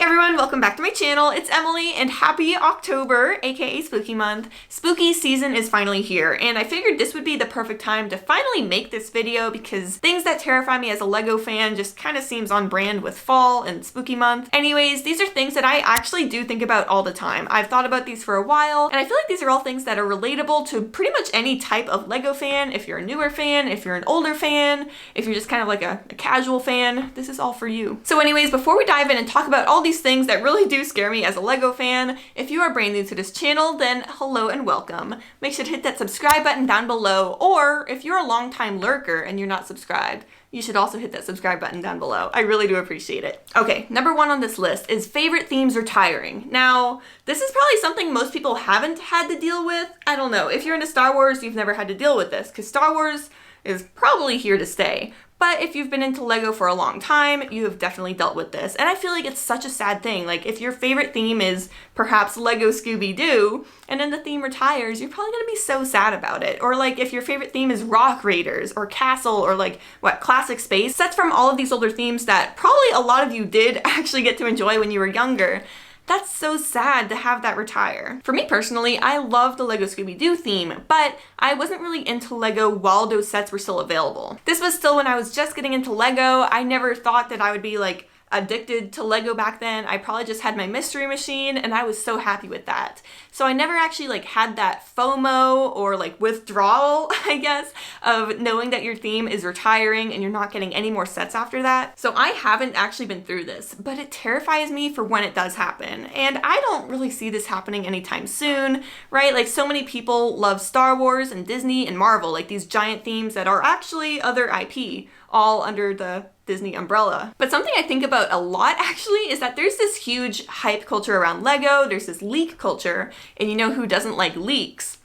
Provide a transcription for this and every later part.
everyone, welcome back to my channel. It's Emily and happy October, aka spooky month. Spooky season is finally here and I figured this would be the perfect time to finally make this video because things that terrify me as a Lego fan just kind of seems on brand with fall and spooky month. Anyways, these are things that I actually do think about all the time. I've thought about these for a while and I feel like these are all things that are relatable to pretty much any type of Lego fan. If you're a newer fan, if you're an older fan, if you're just kind of like a casual fan, this is all for you. So anyways, before we dive in and talk about all these things that really do scare me as a Lego fan, if you are brand new to this channel, then hello and welcome. Make sure to hit that subscribe button down below, or if you're a long-time lurker and you're not subscribed, you should also hit that subscribe button down below. I really do appreciate it. Okay, number one on this list is favorite themes retiring. Now, this is probably something most people haven't had to deal with. I don't know, if you're into Star Wars, you've never had to deal with this, because Star Wars is probably here to stay. But if you've been into Lego for a long time, you have definitely dealt with this. And I feel like it's such a sad thing. Like if your favorite theme is perhaps Lego Scooby-Doo, and then the theme retires, you're probably gonna be so sad about it. Or like if your favorite theme is Rock Raiders or Castle or like Classic Space, sets from all of these older themes that probably a lot of you did actually get to enjoy when you were younger. That's so sad to have that retire. For me personally, I love the Lego Scooby-Doo theme, but I wasn't really into Lego while those sets were still available. This was still when I was just getting into Lego. I never thought that I would be like addicted to Lego back then. I probably just had my mystery machine and I was so happy with that. So I never actually like had that FOMO or like withdrawal, I guess, of knowing that your theme is retiring and you're not getting any more sets after that. So I haven't actually been through this, but it terrifies me for when it does happen. And I don't really see this happening anytime soon, right? Like so many people love Star Wars and Disney and Marvel, like these giant themes that are actually other IP, all under the Disney umbrella. But something I think about a lot actually is that there's this huge hype culture around Lego, there's this leak culture, and you know who doesn't like leaks?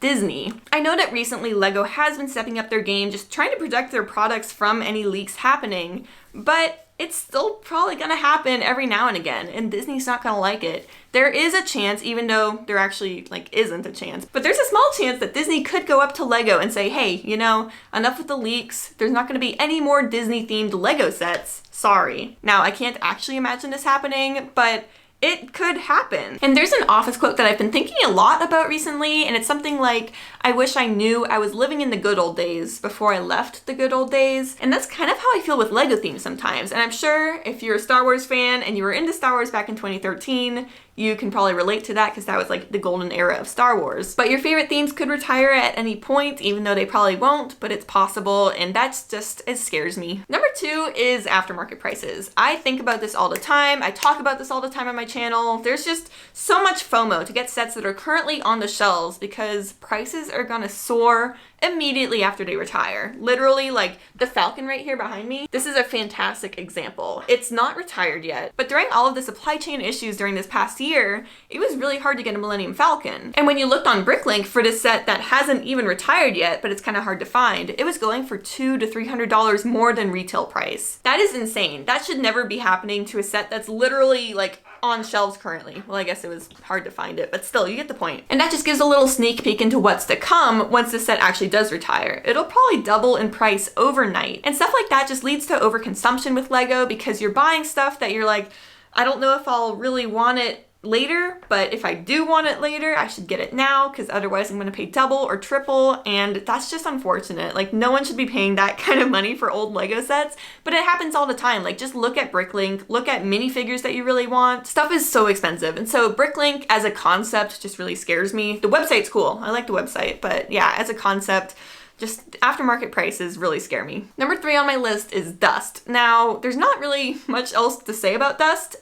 Disney. I know that recently Lego has been stepping up their game, just trying to protect their products from any leaks happening, but it's still probably gonna happen every now and again, and Disney's not gonna like it. There is a chance, even though there actually isn't a chance, but there's a small chance that Disney could go up to Lego and say, hey, you know, enough with the leaks. There's not gonna be any more Disney themed Lego sets. Sorry. Now, I can't actually imagine this happening, but it could happen. And there's an Office quote that I've been thinking a lot about recently, and it's something like, I wish I knew I was living in the good old days before I left the good old days. And that's kind of how I feel with Lego themes sometimes. And I'm sure if you're a Star Wars fan and you were into Star Wars back in 2013, you can probably relate to that because that was like the golden era of Star Wars. But your favorite themes could retire at any point, even though they probably won't, but it's possible, and that's just, it scares me. Number two is aftermarket prices. I think about this all the time. I talk about this all the time on my channel. There's just so much FOMO to get sets that are currently on the shelves because prices are gonna soar immediately after they retire. Literally, like the Falcon right here behind me, this is a fantastic example. It's not retired yet, but during all of the supply chain issues during this past year, it was really hard to get a Millennium Falcon. And when you looked on Bricklink for this set that hasn't even retired yet, but it's kind of hard to find, it was going for $200 to $300 more than retail price. That is insane. That should never be happening to a set that's literally like on shelves currently. Well, I guess it was hard to find it, but still, you get the point. And that just gives a little sneak peek into what's to come once this set actually does retire. It'll probably double in price overnight. And stuff like that just leads to overconsumption with Lego because you're buying stuff that you're like, I don't know if I'll really want it later, but if I do want it later, I should get it now because otherwise I'm gonna pay double or triple, and that's just unfortunate. Like no one should be paying that kind of money for old Lego sets, but it happens all the time. Like just look at Bricklink, look at minifigures that you really want. Stuff is so expensive, and so Bricklink as a concept just really scares me. The website's cool, I like the website, but yeah, as a concept, just aftermarket prices really scare me. Number three on my list is dust. Now, there's not really much else to say about dust.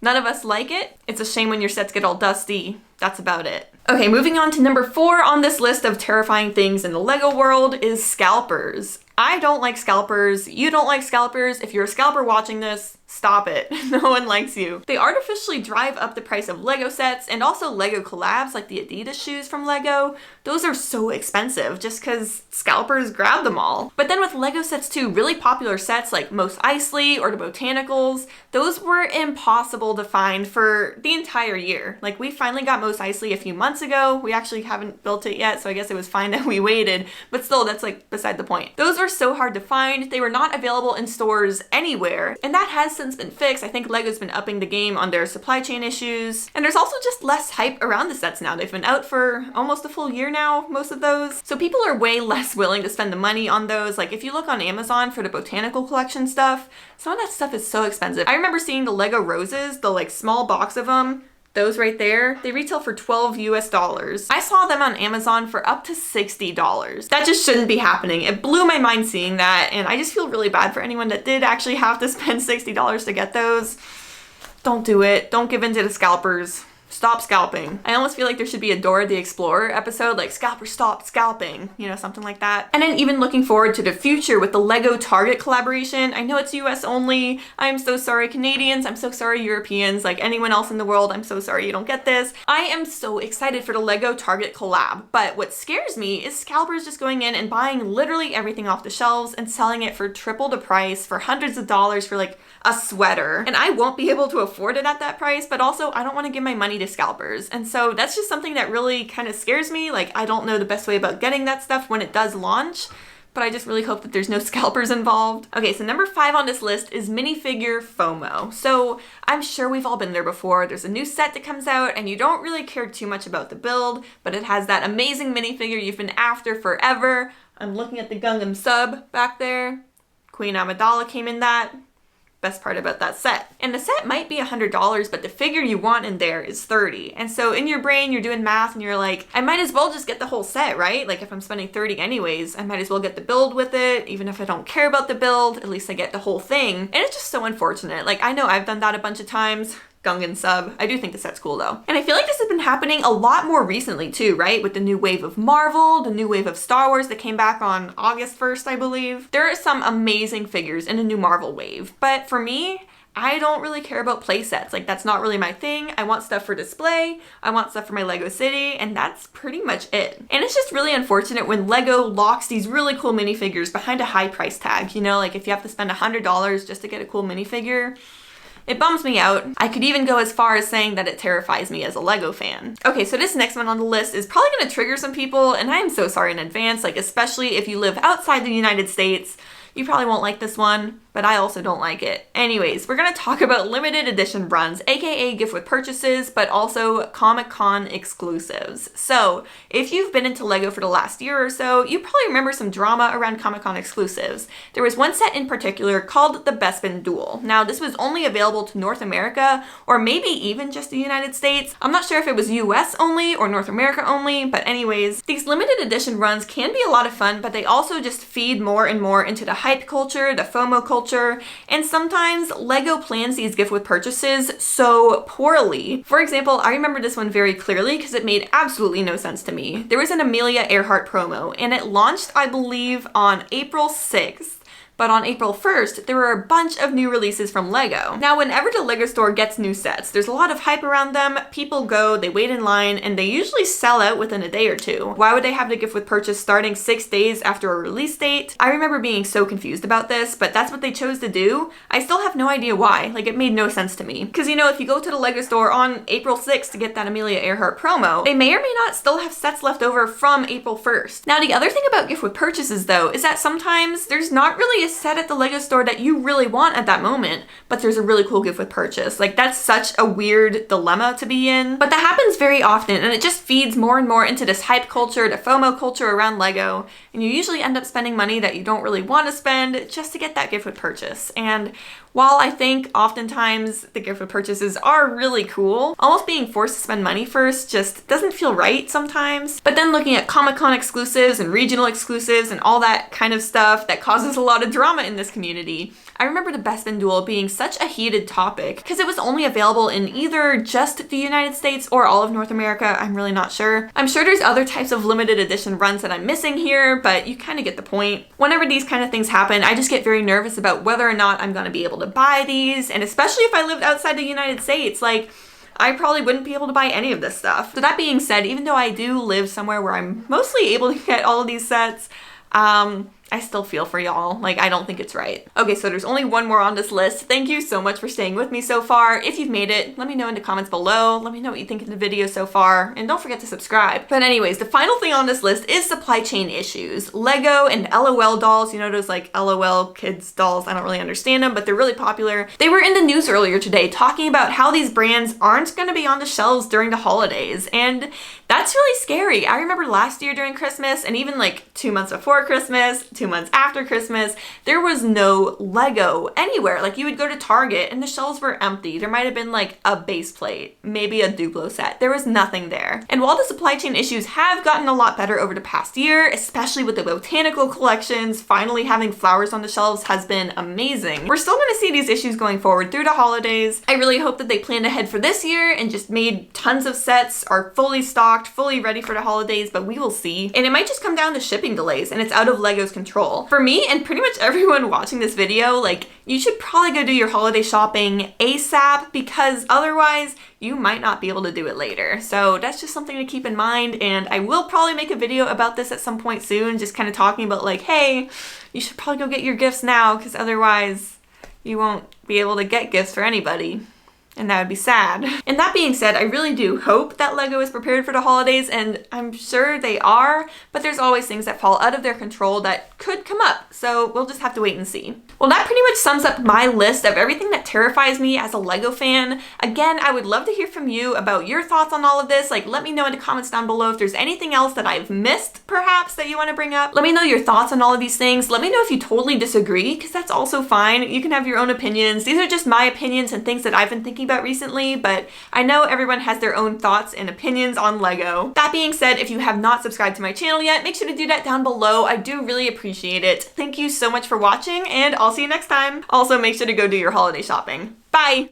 None of us like it. It's a shame when your sets get all dusty. That's about it. Okay, moving on to number four on this list of terrifying things in the Lego world is scalpers. I don't like scalpers. You don't like scalpers. If you're a scalper watching this, stop it. No one likes you. They artificially drive up the price of Lego sets and also Lego collabs like the Adidas shoes from Lego. Those are so expensive just because scalpers grab them all. But then with Lego sets too, really popular sets like Mos Eisley or the Botanicals, those were impossible to find for the entire year. Like we finally got Mos Eisley a few months ago. We actually haven't built it yet, so I guess it was fine that we waited, but still that's like beside the point. Those were were so hard to find. They were not available in stores anywhere, and that has since been fixed. I think LEGO's been upping the game on their supply chain issues, and there's also just less hype around the sets now. They've been out for almost a full year now, most of those. So people are way less willing to spend the money on those. Like if you look on Amazon for the botanical collection stuff, some of that stuff is so expensive. I remember seeing the Lego roses, the like small box of them, those right there, they retail for $12 US. I saw them on Amazon for up to $60. That just shouldn't be happening. It blew my mind seeing that, and I just feel really bad for anyone that did actually have to spend $60 to get those. Don't do it. Don't give in to the scalpers. Stop scalping. I almost feel like there should be a Dora the Explorer episode, like scalpers stop scalping, you know, something like that. And then even looking forward to the future with the Lego Target collaboration. I know it's US only. I'm so sorry Canadians. I'm so sorry Europeans, like anyone else in the world. I'm so sorry you don't get this. I am so excited for the Lego Target collab. But what scares me is scalpers just going in and buying literally everything off the shelves and selling it for triple the price, for hundreds of dollars for like a sweater. And I won't be able to afford it at that price, but also I don't want to give my money to scalpers. And so that's just something that really kind of scares me. Like I don't know the best way about getting that stuff when it does launch, but I just really hope that there's no scalpers involved. Okay, so number 5 on this list is minifigure FOMO. So I'm sure we've all been there before. There's a new set that comes out and you don't really care too much about the build, but it has that amazing minifigure you've been after forever. I'm looking at the Gundam sub back there. Queen Amidala came in that. Best part about that set. And the set might be $100, but the figure you want in there is $30. And so in your brain, you're doing math and you're like, I might as well just get the whole set, right? Like if I'm spending $30 anyways, I might as well get the build with it. Even if I don't care about the build, at least I get the whole thing. And it's just so unfortunate. Like I know I've done that a bunch of times. Gungan sub. I do think the set's cool though. And I feel like this has been happening a lot more recently too, right? With the new wave of Marvel, the new wave of Star Wars that came back on August 1st, I believe. There are some amazing figures in the new Marvel wave, but for me, I don't really care about play sets. Like that's not really my thing. I want stuff for display. I want stuff for my Lego city, and that's pretty much it. And it's just really unfortunate when Lego locks these really cool minifigures behind a high price tag. You know, like if you have to spend $100 just to get a cool minifigure, it bums me out. I could even go as far as saying that it terrifies me as a Lego fan. Okay, so this next one on the list is probably gonna trigger some people, and I am so sorry in advance, like especially if you live outside the United States. You probably won't like this one, but I also don't like it. Anyways, we're gonna talk about limited edition runs, aka gift with purchases, but also Comic-Con exclusives. So if you've been into Lego for the last year or so, you probably remember some drama around Comic-Con exclusives. There was one set in particular called the Bespin Duel. Now this was only available to North America, or maybe even just the United States. I'm not sure if it was US only or North America only, but anyways, these limited edition runs can be a lot of fun, but they also just feed more and more into the hype culture, the FOMO culture, and sometimes Lego plans these gift with purchases so poorly. For example, I remember this one very clearly because it made absolutely no sense to me. There was an Amelia Earhart promo, and it launched, I believe, on April 6th. But on April 1st, there were a bunch of new releases from Lego. Now, whenever the Lego store gets new sets, there's a lot of hype around them. People go, they wait in line, and they usually sell out within a day or two. Why would they have the gift with purchase starting 6 days after a release date? I remember being so confused about this, but that's what they chose to do. I still have no idea why. Like, it made no sense to me. Because, you know, if you go to the Lego store on April 6th to get that Amelia Earhart promo, they may or may not still have sets left over from April 1st. Now, the other thing about gift with purchases, though, is that sometimes there's not really a set at the Lego store that you really want at that moment, but there's a really cool gift with purchase. Like that's such a weird dilemma to be in, but that happens very often, and it just feeds more and more into this hype culture, the FOMO culture around Lego, and you usually end up spending money that you don't really want to spend just to get that gift with purchase. And while I think oftentimes the gift with purchases are really cool, almost being forced to spend money first just doesn't feel right sometimes. But then looking at Comic-Con exclusives and regional exclusives and all that kind of stuff that causes a lot of drama in this community, I remember the Bespin Duel being such a heated topic because it was only available in either just the United States or all of North America. I'm really not sure. I'm sure there's other types of limited edition runs that I'm missing here, but you kind of get the point. Whenever these kind of things happen, I just get very nervous about whether or not I'm going to be able to buy these, and especially if I lived outside the United States, like I probably wouldn't be able to buy any of this stuff. So that being said, even though I do live somewhere where I'm mostly able to get all of these sets, I still feel for y'all. Like, I don't think it's right. Okay, so there's only one more on this list. Thank you so much for staying with me so far. If you've made it, let me know in the comments below. Let me know what you think of the video so far. And don't forget to subscribe. But anyways, the final thing on this list is supply chain issues. Lego and LOL dolls, you know those like LOL kids dolls, I don't really understand them, but they're really popular. They were in the news earlier today talking about how these brands aren't going to be on the shelves during the holidays. And that's really scary. I remember last year during Christmas, and even like 2 months before Christmas, 2 months after Christmas, there was no Lego anywhere. Like, you would go to Target and the shelves were empty. There might have been like a base plate, maybe a Duplo set. There was nothing there. And while the supply chain issues have gotten a lot better over the past year, especially with the botanical collections, finally having flowers on the shelves has been amazing. We're still gonna see these issues going forward through the holidays. I really hope that they planned ahead for this year and just made tons of sets, are fully stocked, fully ready for the holidays, but we will see. And it might just come down to shipping delays, and it's out of Lego's control. For me and pretty much everyone watching this video, like, you should probably go do your holiday shopping ASAP, because otherwise you might not be able to do it later. So that's just something to keep in mind, and I will probably make a video about this at some point soon, just kind of talking about like, hey, you should probably go get your gifts now, because otherwise you won't be able to get gifts for anybody. And that would be sad. And that being said, I really do hope that Lego is prepared for the holidays, and I'm sure they are, but there's always things that fall out of their control that could come up, so we'll just have to wait and see. Well, that pretty much sums up my list of everything that terrifies me as a Lego fan. Again, I would love to hear from you about your thoughts on all of this. Like, let me know in the comments down below if there's anything else that I've missed, perhaps, that you want to bring up. Let me know your thoughts on all of these things. Let me know if you totally disagree, because that's also fine. You can have your own opinions. These are just my opinions and things that I've been thinking about recently, but I know everyone has their own thoughts and opinions on Lego. That being said, if you have not subscribed to my channel yet, make sure to do that down below. I do really appreciate it. Thank you so much for watching, and I'll see you next time. Also, make sure to go do your holiday shopping. Bye!